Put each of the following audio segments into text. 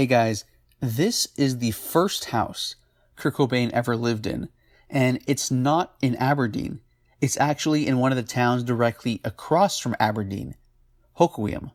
Hey guys, this is the first house Kurt Cobain ever lived in, and it's not in Aberdeen. It's actually in one of the towns directly across from Aberdeen, Hoquiam.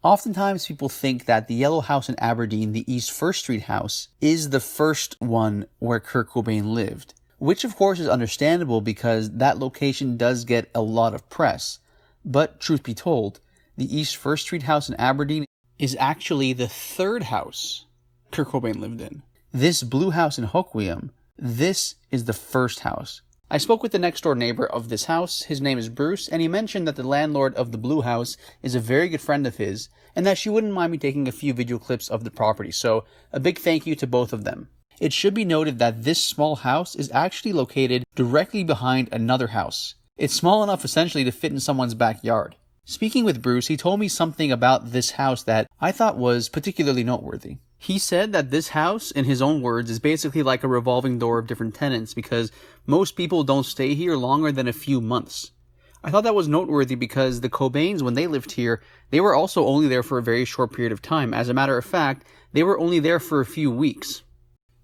Oftentimes people think that the yellow house in Aberdeen, the East First Street house, is the first one where Kurt Cobain lived, which of course is understandable because that location does get a lot of press. But truth be told, the East First Street house in Aberdeen is actually the third house Kurt Cobain lived in. This blue house in Hoquiam, this is the first house. I spoke with the next door neighbor of this house. His name is Bruce, and he mentioned that the landlord of the blue house is a very good friend of his, and that she wouldn't mind me taking a few video clips of the property. So a big thank you to both of them. It should be noted that this small house is actually located directly behind another house. It's small enough essentially to fit in someone's backyard. Speaking with Bruce, he told me something about this house that I thought was particularly noteworthy. He said that this house, in his own words, is basically like a revolving door of different tenants because most people don't stay here longer than a few months. I thought that was noteworthy because the Cobains, when they lived here, they were also only there for a very short period of time. As a matter of fact, they were only there for a few weeks.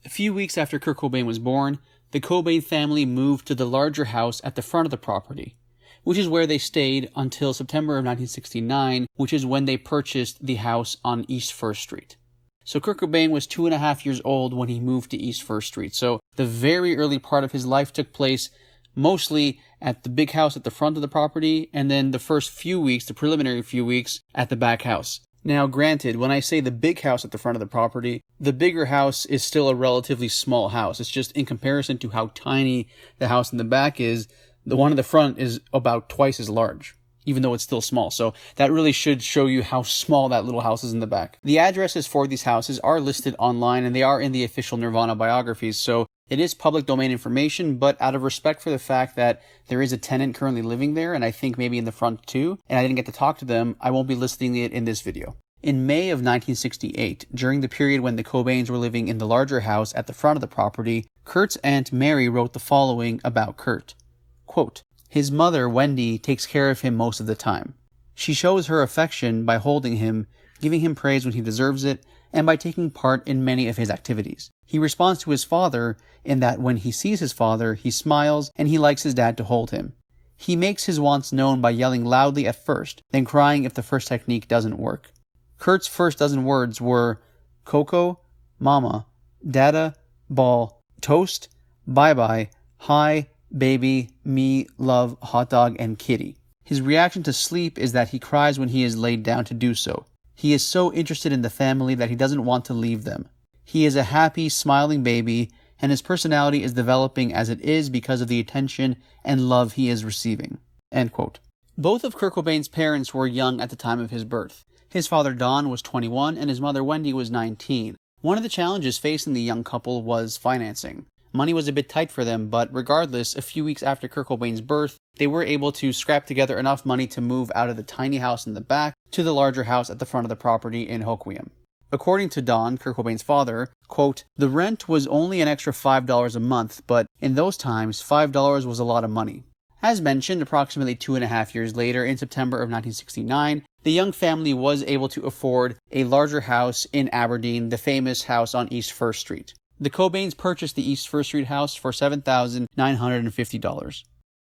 A few weeks after Kurt Cobain was born, the Cobain family moved to the larger house at the front of the property, which is where they stayed until September of 1969, which is when they purchased the house on East First Street. So Kurt Cobain was 2.5 years old when he moved to East First Street. So the very early part of his life took place mostly at the big house at the front of the property, and then the first few weeks, the preliminary few weeks, at the back house. Now, granted, when I say the big house at the front of the property, the bigger house is still a relatively small house. It's just in comparison to how tiny the house in the back is, the one in the front is about twice as large, even though it's still small. So that really should show you how small that little house is in the back. The addresses for these houses are listed online, and they are in the official Nirvana biographies, so it is public domain information, but out of respect for the fact that there is a tenant currently living there, and I think maybe in the front too, and I didn't get to talk to them, I won't be listing it in this video. In May of 1968, during the period when the Cobains were living in the larger house at the front of the property, Kurt's Aunt Mary wrote the following about Kurt. Quote, "His mother, Wendy, takes care of him most of the time. She shows her affection by holding him, giving him praise when he deserves it, and by taking part in many of his activities. He responds to his father in that when he sees his father, he smiles and he likes his dad to hold him. He makes his wants known by yelling loudly at first, then crying if the first technique doesn't work. Kurt's first dozen words were Coco, Mama, Dada, Ball, Toast, Bye-bye, Hi, Baby, Me, Love, Hot Dog, and Kitty. His reaction to sleep is that he cries when he is laid down to do so. He is so interested in the family that he doesn't want to leave them. He is a happy, smiling baby, and his personality is developing as it is because of the attention and love he is receiving." End quote. Both of Kurt Cobain's parents were young at the time of his birth. His father Don was 21 and his mother Wendy was 19. One of the challenges facing the young couple was financing. Money was a bit tight for them, but regardless, a few weeks after Kurt Cobain's birth, they were able to scrap together enough money to move out of the tiny house in the back to the larger house at the front of the property in Hoquiam. According to Don, Kurt Cobain's father, quote, "The rent was only an extra $5 a month, but in those times, $5 was a lot of money." As mentioned, approximately 2.5 years later, in September of 1969, the young family was able to afford a larger house in Aberdeen, the famous house on East First Street. The Cobains purchased the East First Street house for $7,950.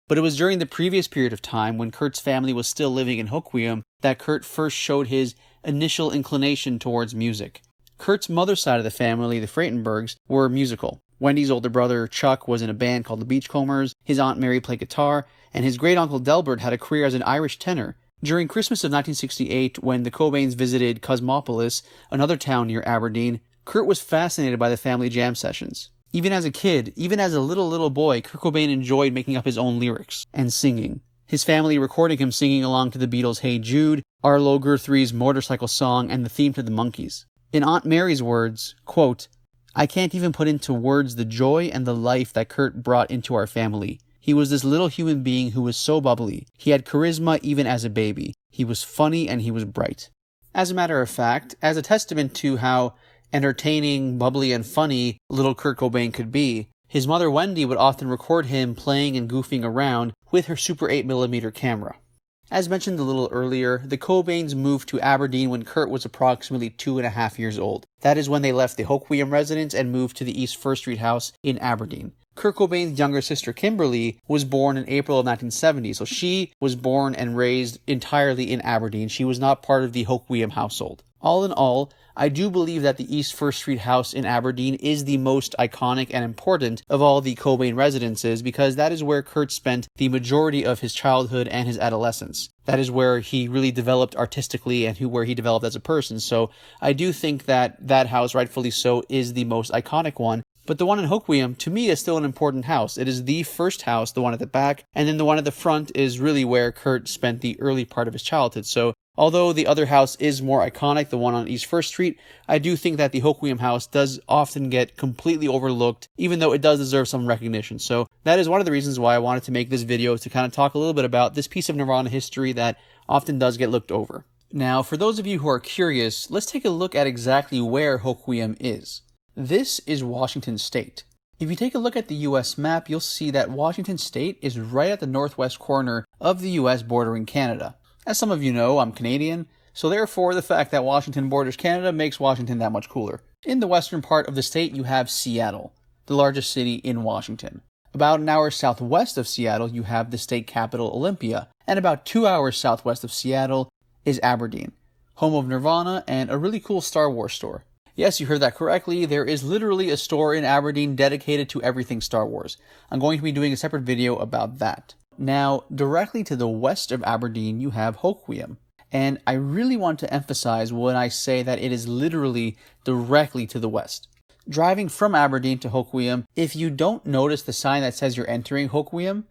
But it was during the previous period of time, when Kurt's family was still living in Hoquiam, that Kurt first showed his initial inclination towards music. Kurt's mother's side of the family, the Freitenbergs, were musical. Wendy's older brother, Chuck, was in a band called the Beachcombers, his Aunt Mary played guitar, and his great-uncle Delbert had a career as an Irish tenor. During Christmas of 1968, when the Cobains visited Cosmopolis, another town near Aberdeen, Kurt was fascinated by the family jam sessions. Even as a kid, even as a little boy, Kurt Cobain enjoyed making up his own lyrics and singing. His family recording him singing along to the Beatles' Hey Jude, Arlo Guthrie's Motorcycle Song, and the theme to the Monkees. In Aunt Mary's words, quote, "I can't even put into words the joy and the life that Kurt brought into our family. He was this little human being who was so bubbly. He had charisma even as a baby. He was funny and he was bright." As a matter of fact, as a testament to how entertaining, bubbly, and funny little Kurt Cobain could be, his mother Wendy would often record him playing and goofing around with her Super 8mm camera. As mentioned a little earlier, the Cobains moved to Aberdeen when Kurt was approximately 2.5 years old. That is when they left the Hoquiam residence and moved to the East First Street house in Aberdeen. Kurt Cobain's younger sister Kimberly was born in April of 1970, so she was born and raised entirely in Aberdeen. She was not part of the Hoquiam household. All in all, I do believe that the East First Street house in Aberdeen is the most iconic and important of all the Cobain residences because that is where Kurt spent the majority of his childhood and his adolescence. That is where he really developed artistically and where he developed as a person. So I do think that that house, rightfully so, is the most iconic one. But the one in Hoquiam, to me, is still an important house. It is the first house, the one at the back, and then the one at the front is really where Kurt spent the early part of his childhood. So although the other house is more iconic, the one on East First Street, I do think that the Hoquiam house does often get completely overlooked, even though it does deserve some recognition. So that is one of the reasons why I wanted to make this video, to kind of talk a little bit about this piece of Nirvana history that often does get looked over. Now, for those of you who are curious, let's take a look at exactly where Hoquiam is. This is Washington State. If you take a look at the US map, you'll see that Washington State is right at the northwest corner of the US bordering Canada. As some of you know, I'm Canadian, so therefore the fact that Washington borders Canada makes Washington that much cooler. In the western part of the state, you have Seattle, the largest city in Washington. About an hour southwest of Seattle, you have the state capital, Olympia, and about 2 hours southwest of Seattle is Aberdeen, home of Nirvana and a really cool Star Wars store. Yes, you heard that correctly. There is literally a store in Aberdeen dedicated to everything Star Wars. I'm going to be doing a separate video about that. Now, directly to the west of Aberdeen, you have Hoquiam. And I really want to emphasize when I say that it is literally directly to the west. Driving from Aberdeen to Hoquiam, if you don't notice the sign that says you're entering Hoquiam,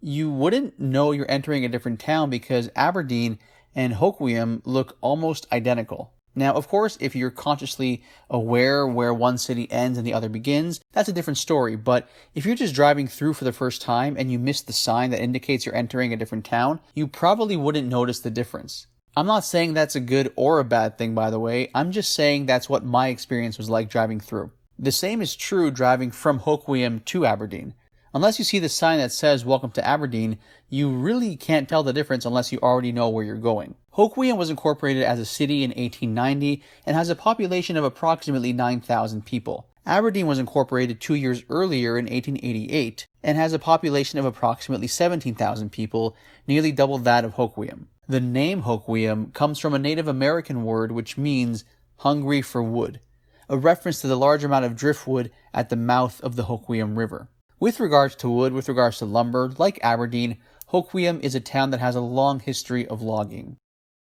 you wouldn't know you're entering a different town because Aberdeen and Hoquiam look almost identical. Now, of course, if you're consciously aware where one city ends and the other begins, that's a different story. But if you're just driving through for the first time and you miss the sign that indicates you're entering a different town, you probably wouldn't notice the difference. I'm not saying that's a good or a bad thing, by the way. I'm just saying that's what my experience was like driving through. The same is true driving from Hoquiam to Aberdeen. Unless you see the sign that says "Welcome to Aberdeen," you really can't tell the difference unless you already know where you're going. Hoquiam was incorporated as a city in 1890 and has a population of approximately 9,000 people. Aberdeen was incorporated 2 years earlier in 1888 and has a population of approximately 17,000 people, nearly double that of Hoquiam. The name Hoquiam comes from a Native American word which means hungry for wood, a reference to the large amount of driftwood at the mouth of the Hoquiam River. With regards to wood, with regards to lumber, like Aberdeen, Hoquiam is a town that has a long history of logging.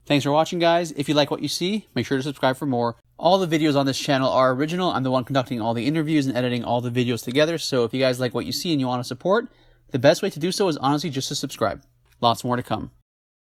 Thanks for watching, guys. If you like what you see, make sure to subscribe for more. All the videos on this channel are original. I'm the one conducting all the interviews and editing all the videos together, so if you guys like what you see and you want to support, the best way to do so is honestly just to subscribe. Lots more to come.